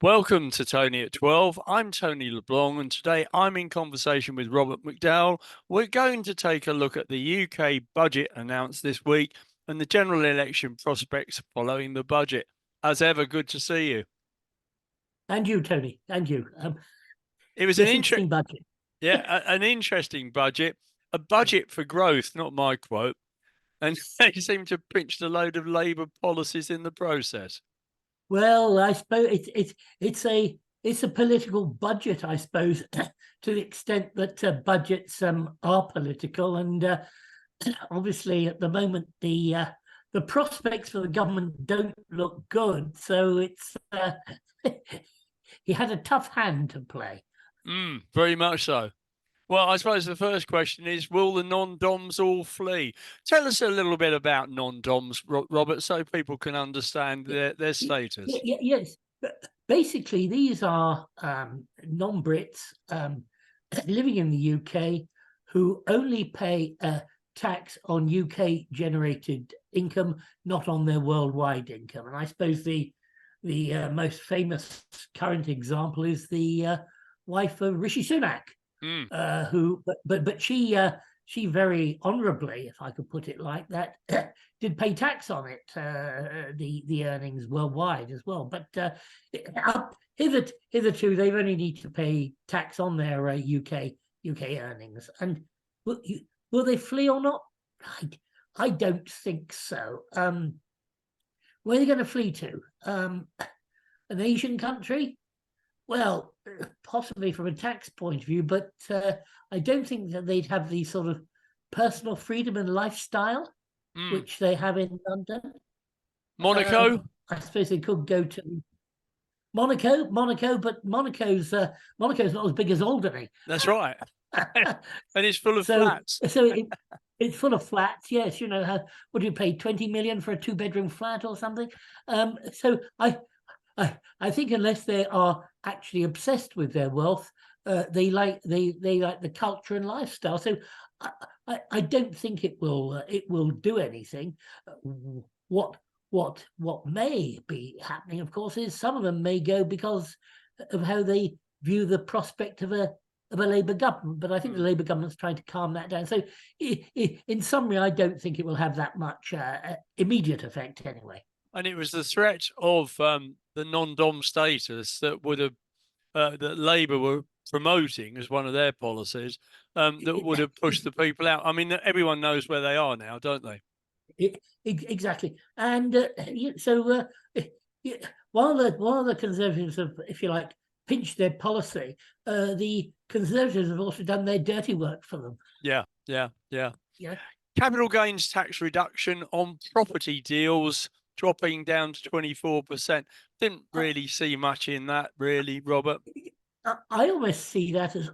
Welcome to Tony at 12. I'm Tony LeBlanc, and today I'm in conversation with Robert McDowall. We're going to take a look at the UK budget announced this week and the general election prospects following the budget. As ever, good to see you. And you, Tony, and you. It was yes, an interesting budget. Yeah, an interesting budget, a budget for growth, not my quote. And they seem to pinch a load of Labour policies in the process. Well, I suppose it's a political budget, I suppose, to the extent that budgets are political, and obviously at the moment the prospects for the government don't look good. So it's he had a tough hand to play. Very much so. Well, I suppose the first question is, will the non-DOMs all flee? Tell us a little bit about non-DOMs, Robert, so people can understand their status. Yes. Basically, these are non-Brits living in the UK who only pay tax on UK-generated income, not on their worldwide income. And I suppose the most famous current example is the wife of Rishi Sunak. Who, but she very honourably, if I could put it like that, did pay tax on it, the earnings worldwide as well. But hitherto, they've only need to pay tax on their UK earnings. And will they flee or not? I don't think so. Where are they going to flee to? An Asian country? Well, possibly from a tax point of view, but I don't think that they'd have the sort of personal freedom and lifestyle which they have in London. Monaco? I suppose they could go to Monaco, but Monaco's not as big as Alderney. That's right. And it's full of flats. So it's full of flats, yes. You know, what do you pay, 20 million for a 2-bedroom flat or something? So I think unless they are actually obsessed with their wealth, they like the culture and lifestyle. So I don't think it will do anything. What may be happening, of course, is some of them may go because of how they view the prospect of a Labour government. But I think the Labour government's trying to calm that down. So in summary, I don't think it will have that much immediate effect anyway. And it was the threat of the non-DOM status that would have that Labour were promoting as one of their policies that would have pushed the people out. I mean, everyone knows where they are now, don't they? Exactly. And so while the Conservatives have, if you like, pinched their policy, the Conservatives have also done their dirty work for them. Yeah. Capital gains tax reduction on property deals dropping down to 24%. Didn't really see much in that, really, Robert. I almost see that as,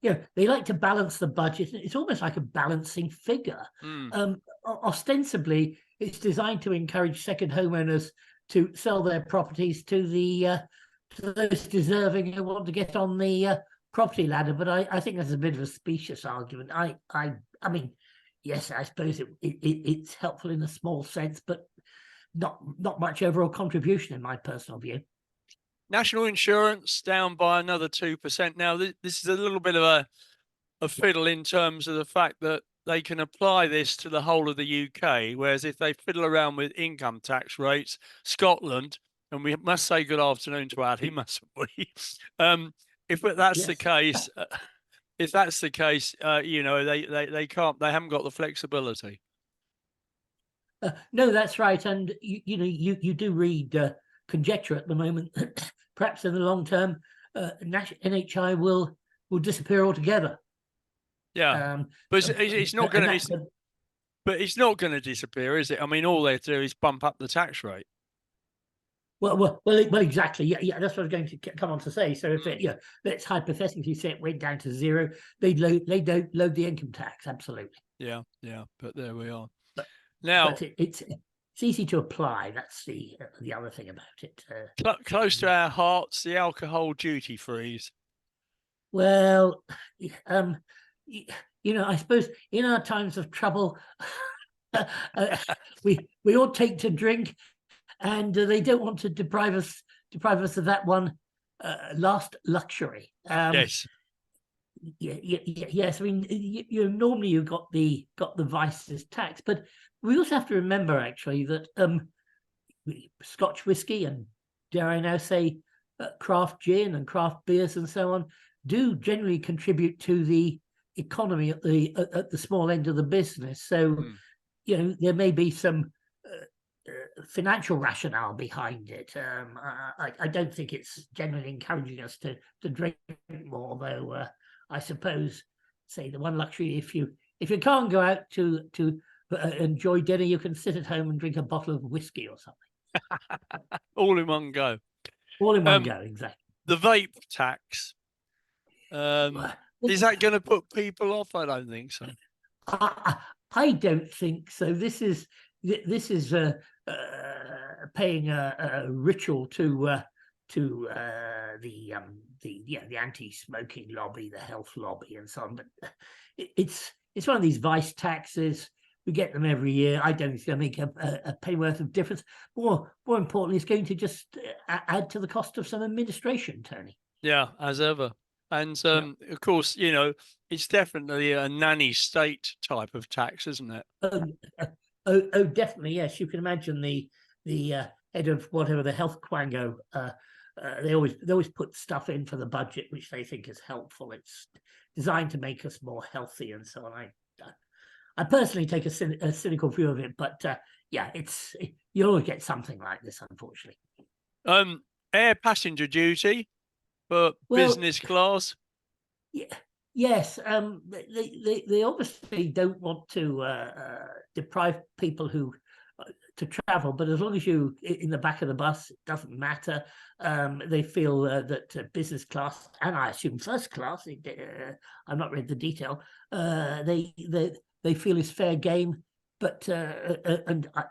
they like to balance the budget. It's almost like a balancing figure. Ostensibly, it's designed to encourage second homeowners to sell their properties to those deserving who want to get on the property ladder. But I think that's a bit of a specious argument. I mean, yes, I suppose it's helpful in a small sense, but not much overall contribution in my personal view. National insurance down by another 2%. Now, this is a little bit of a fiddle in terms of the fact that they can apply this to the whole of the UK, whereas if they fiddle around with income tax rates, Scotland, and we must say good afternoon to Ali, mustn't we? If that's the case, they can't, they haven't got the flexibility. No, that's right, and you do read conjecture at the moment. Perhaps in the long term, NHI will disappear altogether. Yeah, but it's not going to. But it's not going to disappear, is it? I mean, all they do is bump up the tax rate. Well, exactly. Yeah, that's what I was going to come on to say. So if let's hypothetically say it went down to zero, they'd load the income tax. Absolutely. Yeah. But there we are. But it's easy to apply. That's the other thing about it. Close to our hearts, the alcohol duty freeze. Well, I suppose in our times of trouble, we all take to drink, and they don't want to deprive us of that one last luxury. Yes. Yes, I mean, normally you've got the vices tax, but we also have to remember actually that Scotch whiskey and, dare I now say, craft gin and craft beers and so on do generally contribute to the economy at the small end of the business. So, there may be some financial rationale behind it. I don't think it's generally encouraging us to drink more, though. I suppose, say, the one luxury, if you can't go out to enjoy dinner, you can sit at home and drink a bottle of whiskey or something. All in one go. All in one go, exactly. The vape tax. Is that going to put people off? I don't think so. I don't think so. This is paying a ritual to the anti-smoking lobby, the health lobby, and so on. But it's one of these vice taxes. We get them every year. I don't think it's going to make a pennyworth of difference. More importantly, it's going to just add to the cost of some administration, Tony. Yeah, as ever. And of course, it's definitely a nanny state type of tax, isn't it? Oh, definitely, yes. You can imagine the head of whatever the health quango. They always put stuff in for the budget which they think is helpful. It's designed to make us more healthy and so on. I personally take a cynical view of it, but you'll always get something like this, unfortunately. Air passenger duty for business class. Yes, they obviously don't want to deprive people who to travel, but as long as you in the back of the bus, it doesn't matter. They feel that business class, and I assume first class, I've not read the detail, they feel is fair game. But and I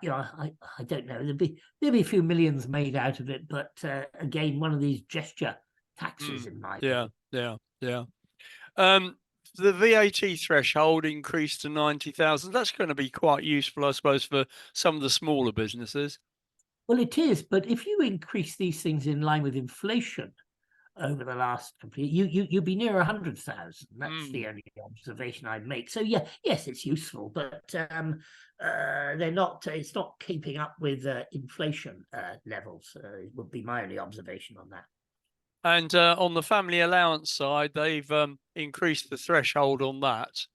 don't know. There'll be a few millions made out of it, but again, one of these gesture taxes in my view. Yeah. The VAT threshold increased to 90,000. That's going to be quite useful, I suppose, for some of the smaller businesses. Well, it is, but if you increase these things in line with inflation over the last you'd be near 100,000. That's the only observation I'd make. So yes, it's useful, but they're not. It's not keeping up with inflation levels. It would be my only observation on that. And on the family allowance side, they've increased the threshold on that.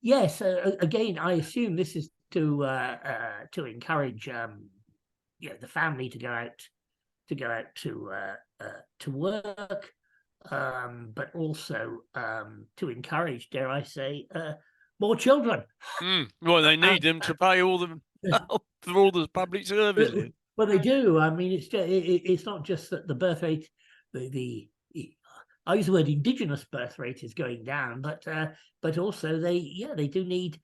Yes, again, I assume this is to encourage the family to go out to work, but also to encourage, dare I say, more children. Well, they need them to pay all for all the public services. Well, they do. I mean, it's not just that the birth rate, I use the word indigenous birth rate is going down, but also they do need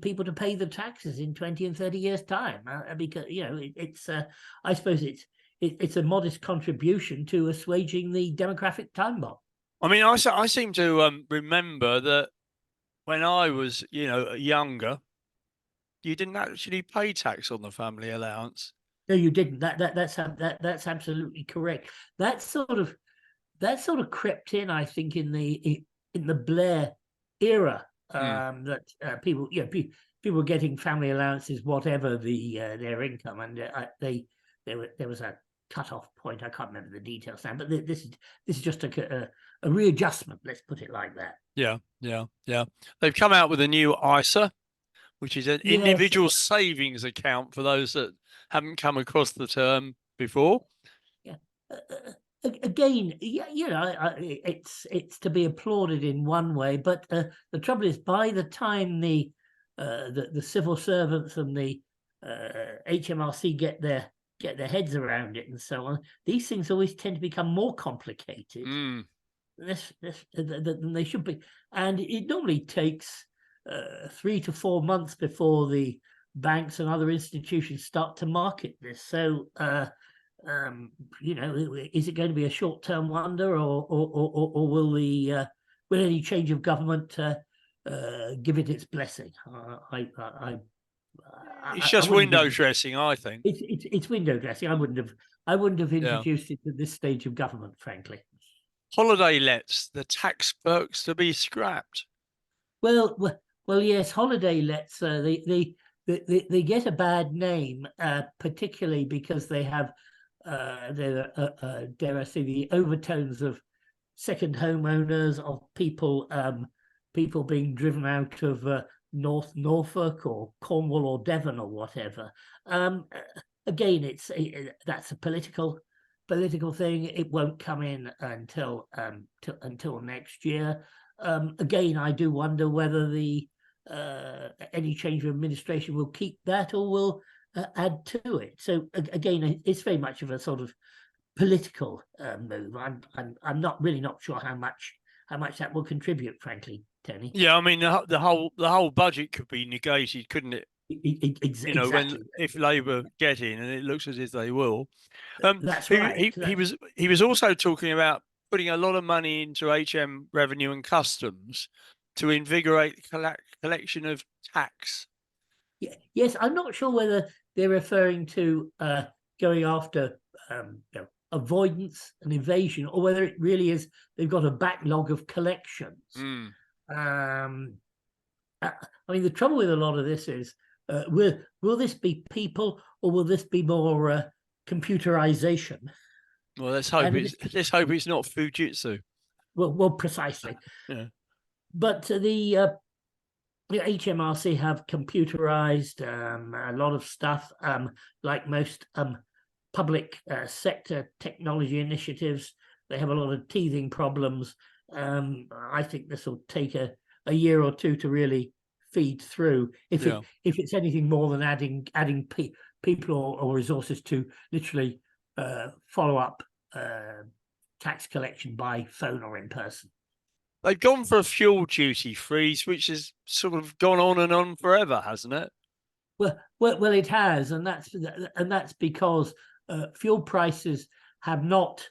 people to pay the taxes in 20 and 30 years' time, because it's I suppose it's a modest contribution to assuaging the demographic time bomb. I mean, I seem to remember that when I was younger, you didn't actually pay tax on the family allowance. No, you didn't. That's absolutely correct. That sort of crept in, I think, in the Blair era. That people were getting family allowances, whatever their income, and there was a cut-off point. I can't remember the details now, but this is just a readjustment. Let's put it like that. Yeah. They've come out with a new ISA, which is an individual savings account for those that haven't come across the term before. Yeah. Again, it's to be applauded in one way, but the trouble is, by the time the civil servants and the HMRC get their heads around it and so on, these things always tend to become more complicated than they should be, and it normally takes 3 to 4 months before the banks and other institutions start to market this. So is it going to be a short-term wonder, or will any change of government give it its blessing? It's just wouldn't window have, dressing, I think. it's window dressing. I wouldn't have Yeah. introduced it at this stage of government, frankly. Holiday lets, the tax perks to be scrapped. Well, yes, holiday lets they get a bad name, particularly because they have dare I say, the overtones of second homeowners, of people people being driven out of North Norfolk or Cornwall or Devon or whatever. Again, that's a political thing. It won't come in until next year. Again, I do wonder whether the any change of administration will keep that or will add to it. So again, it's very much of a sort of political move. I'm not sure how much that will contribute, frankly, Tony. Yeah, I mean the whole budget could be negated, couldn't it? Exactly. If Labour get in, and it looks as if they will. That's right. He was also talking about putting a lot of money into HM revenue and customs to invigorate the collection of tax. Yes, I'm not sure whether they're referring to going after avoidance and evasion, or whether it really is they've got a backlog of collections. I mean, the trouble with a lot of this is, will this be people, or will this be more computerization? Well, let's hope it's not Fujitsu. Well, precisely. Yeah. But the HMRC have computerized a lot of stuff, like most public sector technology initiatives. They have a lot of teething problems. I think this will take a year or two to really feed through. If it's anything more than adding people or resources to literally follow up tax collection by phone or in person. They've gone for a fuel duty freeze, which has sort of gone on and on forever, hasn't it? Well, it has, and that's because fuel prices have not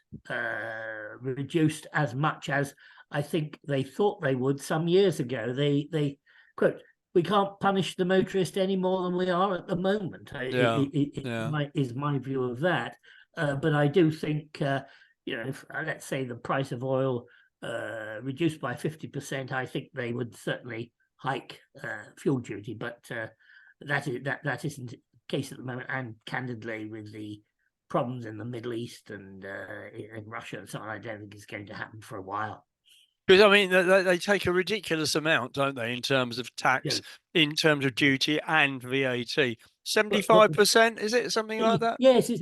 reduced as much as I think they thought they would some years ago. They quote, "We can't punish the motorist any more than we are at the moment." Is my view of that. But I do think, if let's say the price of oil reduced by 50%, I think they would certainly hike fuel duty. But that isn't the case at the moment. And candidly, with the problems in the Middle East and in Russia and so on, I don't think it's going to happen for a while. Because I mean, they take a ridiculous amount, don't they, in terms of tax, in terms of duty and VAT. 75%, is it something like that? Yes, it's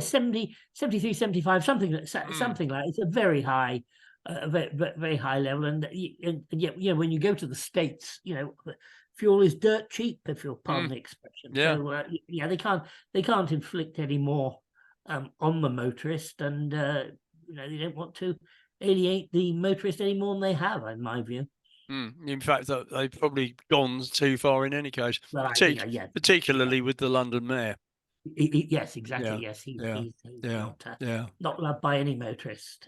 70, 73, 75, something like that. It's a very high, very high level, and yet, when you go to the States, fuel is dirt cheap, if you'll pardon the expression. Yeah. So they can't inflict any more on the motorist, and they don't want to alienate the motorist any more than they have, in my view. In fact, they've probably gone too far in any case, particularly with the London mayor. Yes, exactly. Yes, he's not loved by any motorist.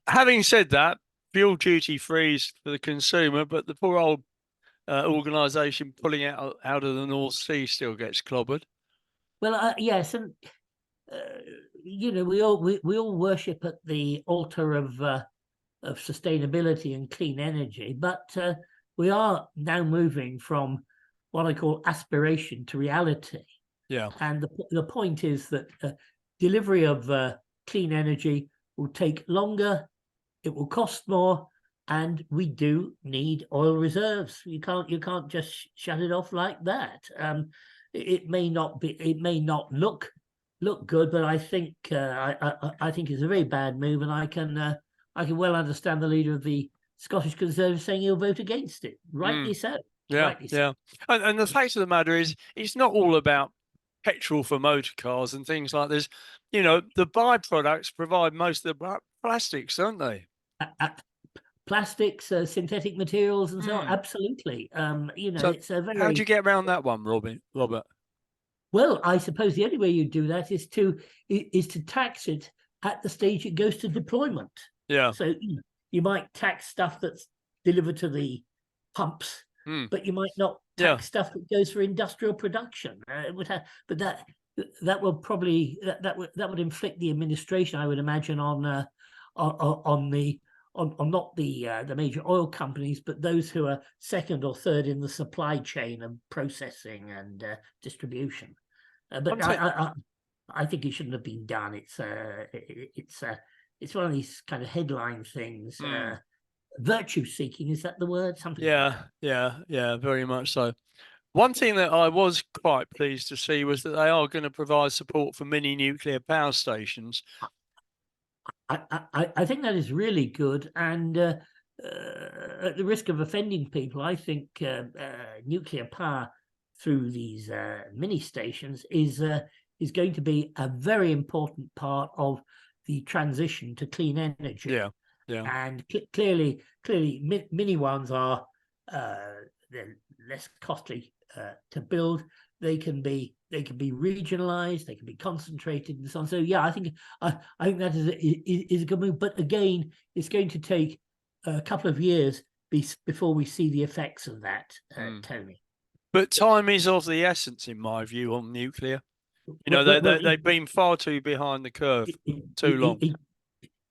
Having said that, fuel duty freeze for the consumer, but the poor old organisation pulling out of the North Sea still gets clobbered. Well, yes, and we all worship at the altar of sustainability and clean energy, but we are now moving from what I call aspiration to reality. Yeah. And the point is that delivery of clean energy will take longer, it will cost more, and we do need oil reserves. You can't just shut it off like that. It may not look good, but I think I think it's a very bad move, and I can well understand the leader of the Scottish Conservatives saying he'll vote against it. Rightly so. Yeah. And the fact of the matter is, it's not all about petrol for motor cars and things like this. The byproducts provide most of the plastics, don't they? Plastics, synthetic materials, and so on. Absolutely. So it's a very. How do you get around that one, Robert? Well, I suppose the only way you do that is to tax it at the stage it goes to deployment. Yeah. So you might tax stuff that's delivered to the pumps, but you might not Yeah. tax stuff that goes for industrial production. It would have, but that will probably that would inflict the administration, I would imagine, on not the major oil companies, but those who are second or third in the supply chain of processing and distribution. But I think it shouldn't have been done. It's one of these kind of headline things. Virtue seeking, is that the word? Something like that. Yeah, very much so. One thing that I was quite pleased to see was that they are going to provide support for mini nuclear power stations. I think that is really good, and at the risk of offending people, I think nuclear power through these mini stations is going to be a very important part of the transition to clean energy. Yeah. And clearly, mini ones are they're less costly to build. They can be regionalized, they can be concentrated, and so on. So yeah, I think that is a good move. But again, it's going to take a couple of years before we see the effects of that, Tony. But time is of the essence, in my view, on nuclear. They've been far too behind the curve, too long.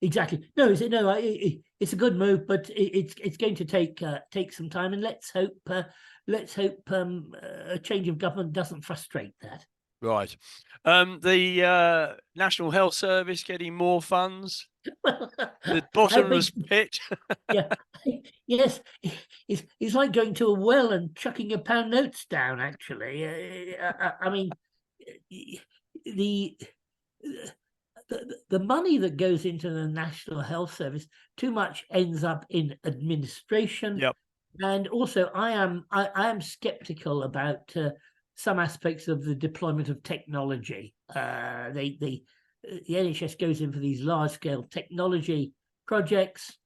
Exactly. No, it's a good move, but it's going to take some time, and let's hope a change of government doesn't frustrate that. Right. The National Health Service getting more funds. The bottomless pit. Yeah. Yes. It's like going to a well and chucking your pound notes down. Actually, I mean, the money that goes into the National Health Service too much ends up in administration. Yep. And also, I am skeptical about some aspects of the deployment of technology. The NHS goes in for these large-scale technology projects.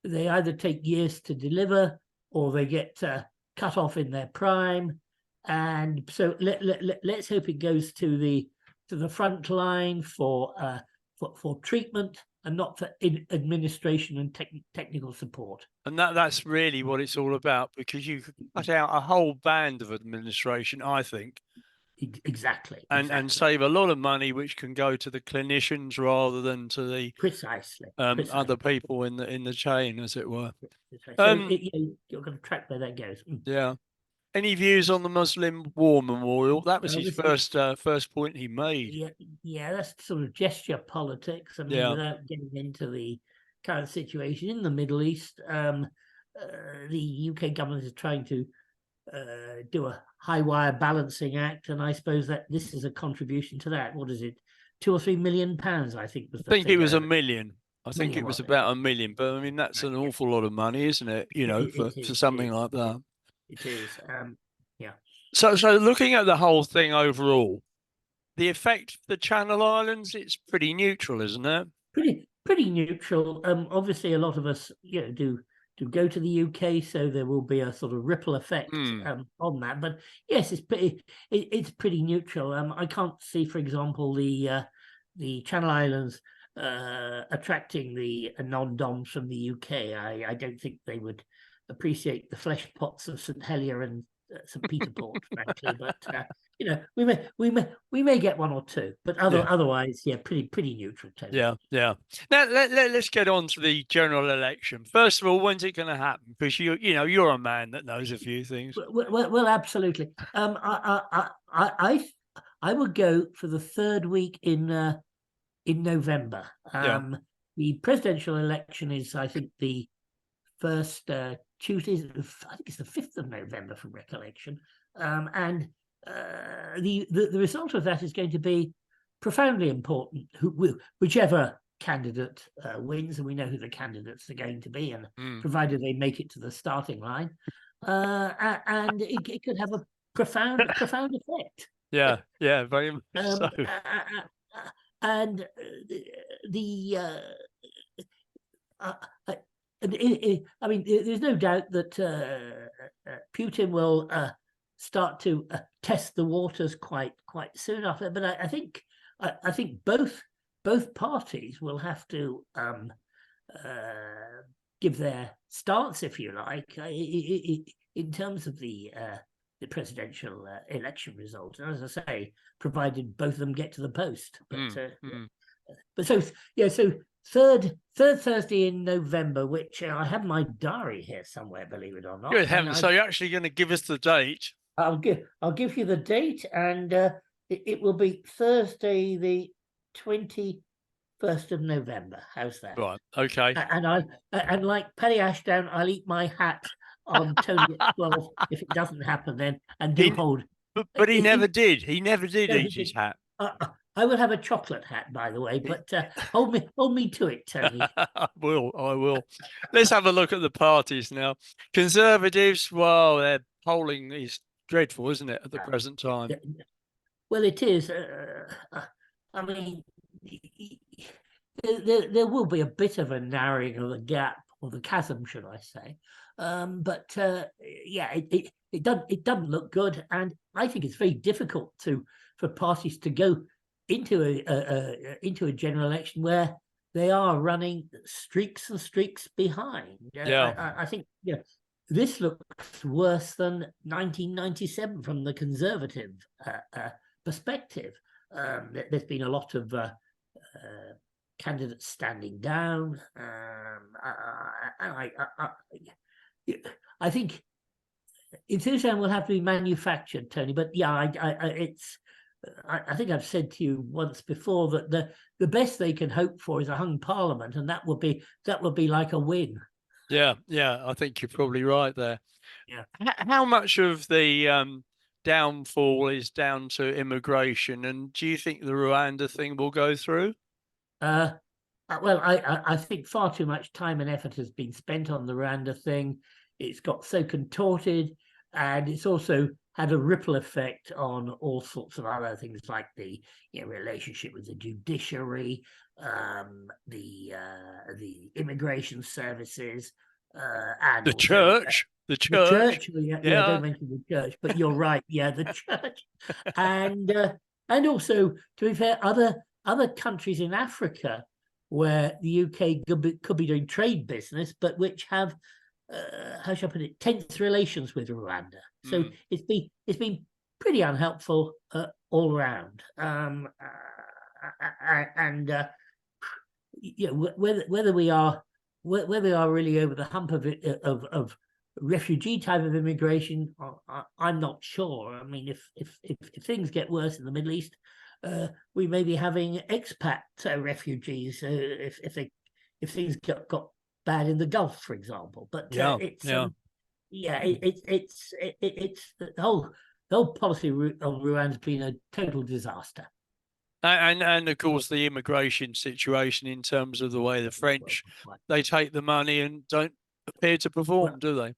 They either take years to deliver, or they get cut off in their prime. And so let's hope it goes to the front line for treatment, and not for administration and technical support. And that's really what it's all about, because you could cut out a whole band of administration, I think. Exactly. And save a lot of money, which can go to the clinicians rather than to the precisely other people in the chain, as it were. So you're going to track where that goes. Yeah. Any views on the Muslim War Memorial? That was his first point he made. Yeah, that's sort of gesture politics. I mean, without getting into the current situation in the Middle East, the UK government is trying to do a high wire balancing act, and I suppose that this is a contribution to that. What is it? £2 or £3 million, I think was the I think figure. it was $1 million. I think it was about $1 million, but I mean that's an awful lot of money, isn't it? For something like that. It is. Yeah. So looking at the whole thing overall, the effect of the Channel Islands, it's pretty neutral, isn't it? Pretty neutral. Obviously, a lot of us, do go to the UK, so there will be a sort of ripple effect on that. But yes, it's pretty neutral. I can't see, for example, the Channel Islands attracting the non-doms from the UK. I don't think they would appreciate the flesh pots of St Helier and St Peterport, frankly. But we may get one or two, but otherwise, pretty neutral. Totally. Yeah. Now let's get on to the general election. First of all, when's it going to happen? Because you're a man that knows a few things. Well, absolutely. I would go for the third week in November. The presidential election is, I think, the first Tuesday. I think it's the 5th of November from recollection, and the result of that is going to be profoundly important. Whichever candidate wins, and we know who the candidates are going to be, and provided they make it to the starting line, and it could have a profound effect. Yeah, very much so. And I mean, there's no doubt that Putin will start to test the waters quite soon after. But I think both parties will have to give their stance, if you like. in terms of the presidential election result. And as I say, provided both of them get to the post. But so third Thursday in November, which I have my diary here somewhere, believe it or not. Good heavens! So you're actually going to give us the date? I'll give you the date, and it will be Thursday, the 21st of November. How's that? Right. Okay. And like Paddy Ashdown, I'll eat my hat on Tony.at.12 if it doesn't happen then, and hold. But he never did. He never did eat his hat. I will have a chocolate hat, by the way, but hold me to it, Tony. I will. Let's have a look at the parties now. Conservatives, well, their polling is dreadful, isn't it, at the present time? Well, it is. I mean, there will be a bit of a narrowing of the gap, or the chasm, should I say? But yeah, it doesn't look good, and I think it's very difficult for parties to go into a general election where they are running streaks and streaks behind. I think this looks worse than 1997 from the Conservative perspective. There's been a lot of candidates standing down. I think enthusiasm will have to be manufactured, Tony. But yeah, I think I've said to you once before that the best they can hope for is a hung parliament, and that would be like a win. Yeah, I think you're probably right there. Yeah. How much of the downfall is down to immigration, and do you think the Rwanda thing will go through? Well, I think far too much time and effort has been spent on the Rwanda thing. It's got so contorted, and it's also had a ripple effect on all sorts of other things, like the relationship with the judiciary, the immigration services, and the church. The church. Yeah, don't mention the church, but you're right. Yeah, the church, and also, to be fair, other countries in Africa where the UK could be doing trade business, but which have how shall I put it, tense relations with Rwanda. So it's been pretty unhelpful all around. Whether we are really over the hump of it of refugee type of immigration, I'm not sure. I mean, if things get worse in the Middle East, we may be having expat refugees if things got bad in the Gulf, for example. But it's the whole policy on Rwanda's been a total disaster. And of course the immigration situation in terms of the way the French they take the money and don't appear to perform, do they?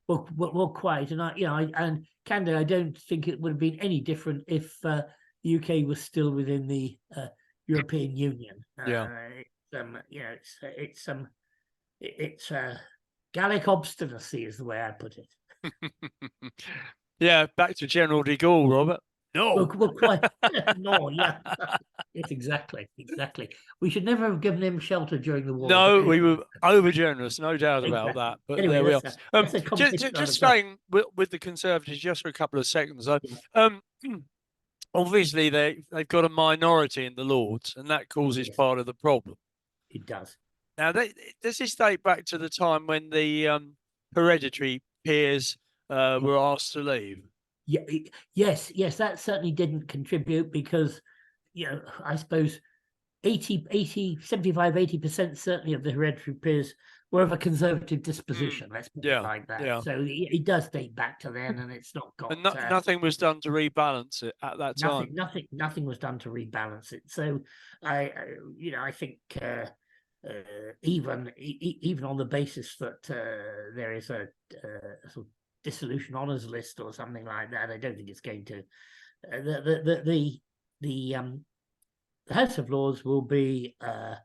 Well, quite. And and Canada, I don't think it would have been any different if the UK was still within the European Union. It's Gallic obstinacy is the way I put it. Yeah, back to General de Gaulle, Robert. No. Well, quite. No, yeah. Yes, exactly. We should never have given him shelter during the war. No, we were over generous, no doubt about that. But anyway, there we are. Just staying with the Conservatives just for a couple of seconds. Obviously, they've got a minority in the Lords, and that causes part of the problem. It does. Now, does this date back to the time when the hereditary peers were asked to leave? Yeah, yes, that certainly didn't contribute because, I suppose 75-80% certainly of the hereditary peers were of a Conservative disposition. Let's put it like that. Yeah. So it does date back to then, and it's not got. And nothing was done to rebalance it at that time. Nothing was done to rebalance it. So I think even on the basis that there is a sort of dissolution honours list or something like that, I don't think it's going to. The House of Lords will be at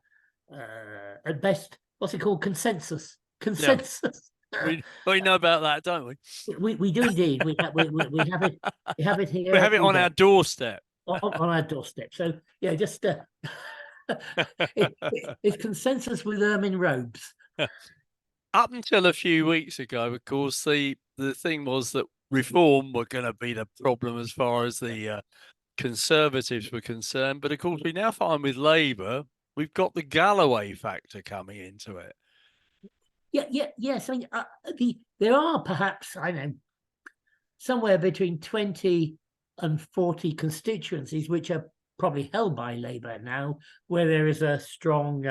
best, what's it called, consensus. Yeah. We know about that, don't we? We do indeed. We have it. We have it here. We have it on our doorstep. On our doorstep. So yeah, just it's consensus with ermine robes. up until a few weeks ago, of course, the thing was that reform were going to be the problem as far as the Conservatives were concerned. But of course, we now find with Labour, we've got the Galloway factor coming into it. Yes. I mean, there are perhaps, I don't know, somewhere between 20 and 40 constituencies which are probably held by Labour now, where there is a strong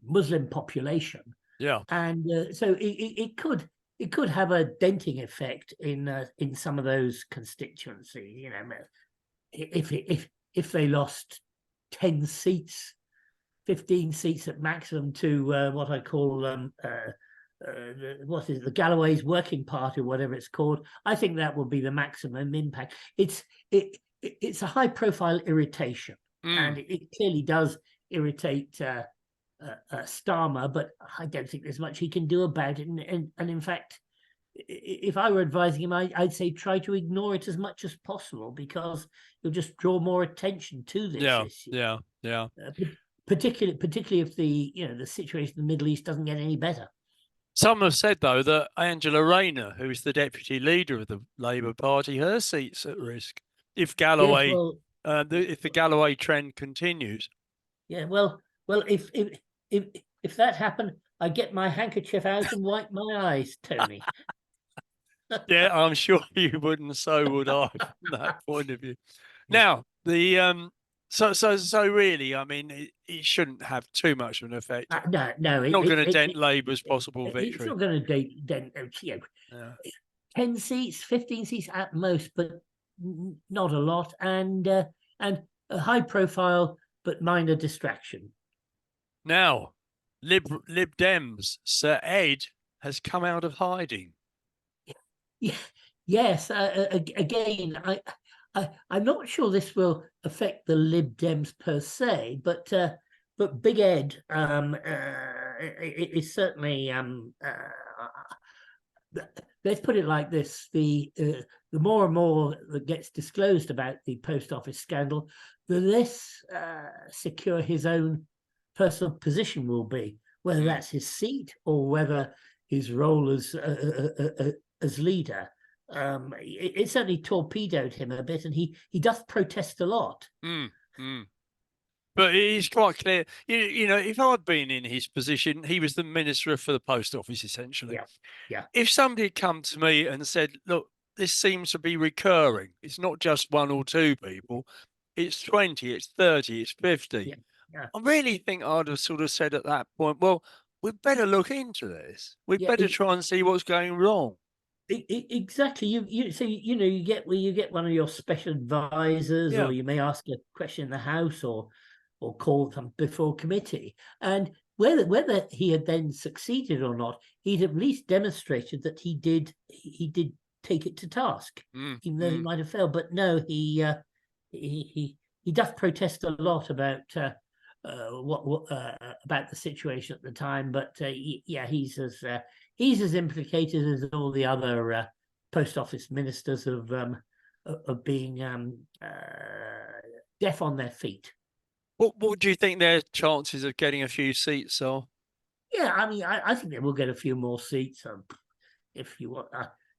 Muslim population. Yeah. And so it could have a denting effect in some of those constituencies. You know, if they lost 10 seats, 15 seats at maximum to what I call what is it, the Galloway's Working Party or whatever it's called, I think that will be the maximum impact. It's a high profile irritation, and it clearly does irritate Starmer, but I don't think there's much he can do about it. And in fact, if I were advising him, I'd say try to ignore it as much as possible, because you'll just draw more attention to this issue. Yeah. Particularly if the situation in the Middle East doesn't get any better. Some have said, though, that Angela Rayner, who is the deputy leader of the Labour Party, her seat's at risk if Galloway, Yes, well, if the Galloway trend continues. Yeah, well, if that happened, I'd get my handkerchief out and wipe my eyes, Tony. Yeah, I'm sure you would, and so would I from that point of view. Now, the so really, I mean, it shouldn't have too much of an effect. No, it's not going to dent Labour's possible victory. It's not going to dent 10 seats, 15 seats at most, but not a lot, and a high profile but minor distraction. Now, Lib Dems, Sir Ed has come out of hiding. Yes. Again, I'm not sure this will affect the Lib Dems per se, but Big Ed is certainly. Let's put it like this: the more and more that gets disclosed about the post office scandal, the less secure his own personal position will be, whether that's his seat or whether his role as leader. It certainly torpedoed him a bit, and he does protest a lot. But it's quite clear, you know, if I'd been in his position, he was the minister for the post office, essentially. Yeah. If somebody had come to me and said, look, this seems to be recurring, it's not just one or two people, it's 20, it's 30, it's 50. Yeah. I really think I'd have sort of said at that point, well, we'd better look into this. We'd better try and see what's going wrong. Exactly. You get one of your special advisors, or you may ask a question in the House, or call them before committee, and whether he had then succeeded or not, he'd at least demonstrated that he did take it to task, even though he might have failed. But no, he does protest a lot about about the situation at the time. But he's as implicated as all the other post office ministers of being deaf on their feet. What do you think their chances of getting a few seats are? Yeah, I mean, I think they will get a few more seats. If you want,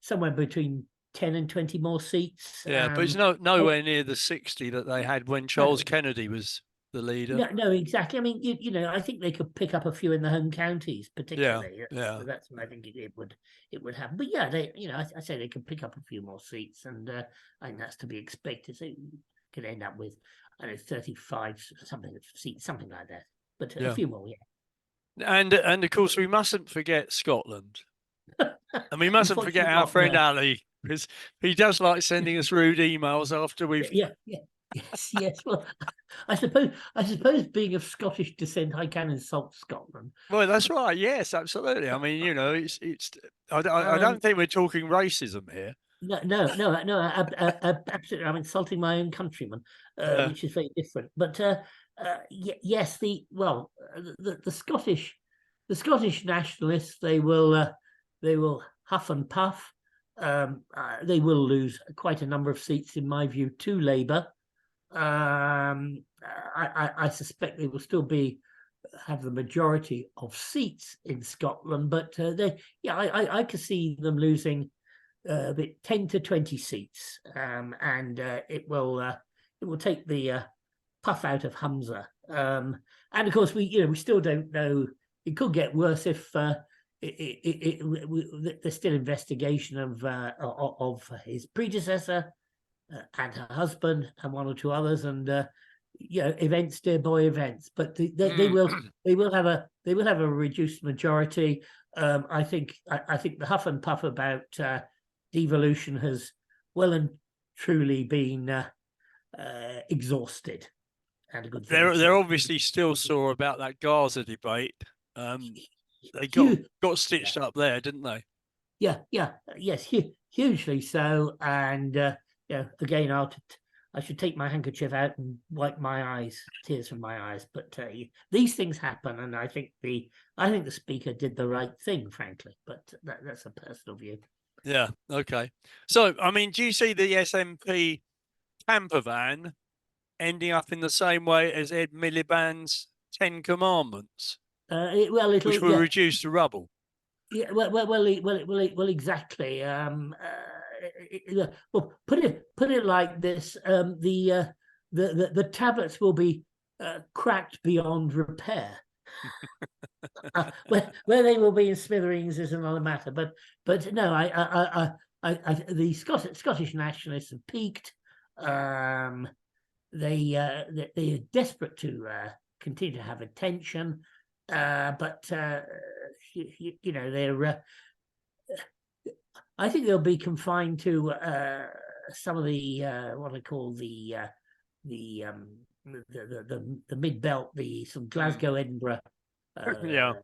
somewhere between 10 and 20 more seats. Yeah, but it's nowhere near the 60 that they had when Charles Kennedy was the leader. No, exactly. I mean, you know, I think they could pick up a few in the home counties, particularly. Yeah. So that's what I think it would happen. But yeah, I say they could pick up a few more seats, and I think that's to be expected. So you could end up with 35 seats, something like that. But a few more, yeah. And of course, we mustn't forget Scotland, and we mustn't forget our friend Ali, because he does like sending us rude emails after we've. Yes. Well, I suppose being of Scottish descent, I can insult Scotland. Well, that's right. Yes, absolutely. I mean, you know, it's. I don't think we're talking racism here. No, absolutely. I'm insulting my own countrymen, which is very different. But yes, the Scottish nationalists, they will huff and puff. They will lose quite a number of seats, in my view, to Labour. I suspect they will still be have the majority of seats in Scotland, but I could see them losing 10 to 20 seats, and it will take the puff out of Humza. And of course, we still don't know. It could get worse if there's still investigation of his predecessor and her husband and one or two others, and events, dear boy, events. But they will have a reduced majority. I think the huff and puff about devolution has well and truly been exhausted. And a good thing. They're obviously still sore about that Gaza debate. They got stitched up there, didn't they? Yes, hugely so. And again, I should take my handkerchief out and wipe my eyes, tears from my eyes. But these things happen, and I think the speaker did the right thing, frankly. But that's a personal view. Yeah. Okay. So, I mean, do you see the SNP camper van ending up in the same way as Ed Miliband's 10 Commandments, which will reduce the rubble? Yeah, well, exactly. Well, put it like this: the tablets will be cracked beyond repair. Where they will be in smithereens is another matter. But no, the Scottish nationalists have peaked. They're desperate to continue to have attention, but they're. I think they'll be confined to some of the what I call the mid belt, the sort of Glasgow, Edinburgh. The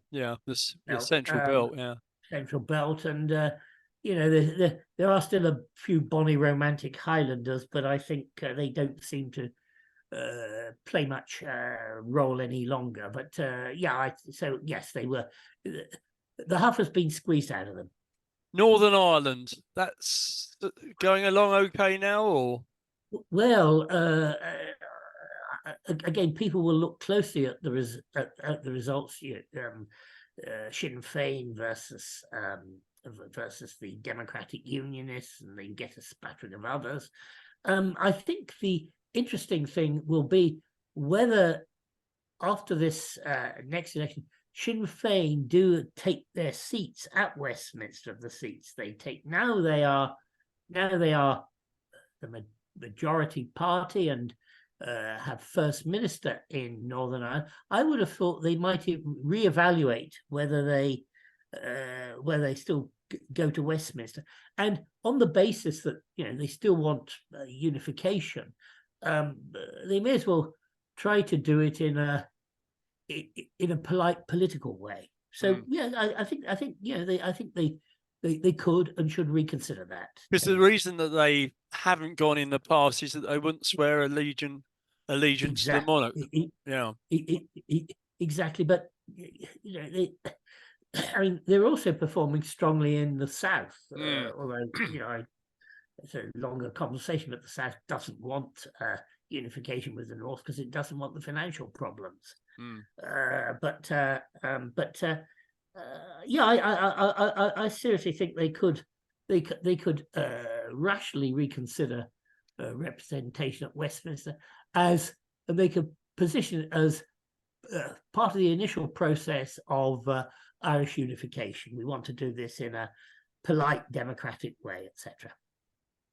central belt, central belt, and there are still a few bonny romantic Highlanders, but I think they don't seem to play much role any longer. But so yes, they were. The huff has been squeezed out of them. Northern Ireland, that's going along okay now, or? Well, again, people will look closely at the results here. Sinn Féin versus the Democratic Unionists, and they get a spattering of others. I think the interesting thing will be whether after this next election, Sinn Féin do take their seats at Westminster, the seats they take. Now they are the majority party and have First Minister in Northern Ireland. I would have thought they might reevaluate whether they still go to Westminster, and on the basis that they still want unification, they may as well try to do it in a polite political way. So I think they could and should reconsider that. Because the reason that they haven't gone in the past is that they wouldn't swear allegiance to the monarch. Exactly. But they're also performing strongly in the South. Although it's a longer conversation, but the South doesn't want unification with the North because it doesn't want the financial problems. I seriously think they could rationally reconsider representation at Westminster, and they could position it as part of the initial process of Irish unification. We want to do this in a polite, democratic way, etc.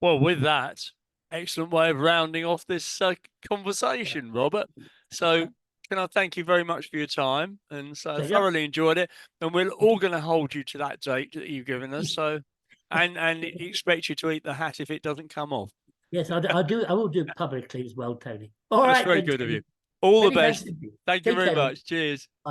Well, with that, excellent way of rounding off this conversation, Robert. So can I thank you very much for your time? And so I thoroughly enjoyed it. And we're all going to hold you to that date that you've given us. So, and expect you to eat the hat if it doesn't come off. Yes, I will do it publicly as well, Tony. All right. That's very good of you. All the best. Thank you very much. Cheers.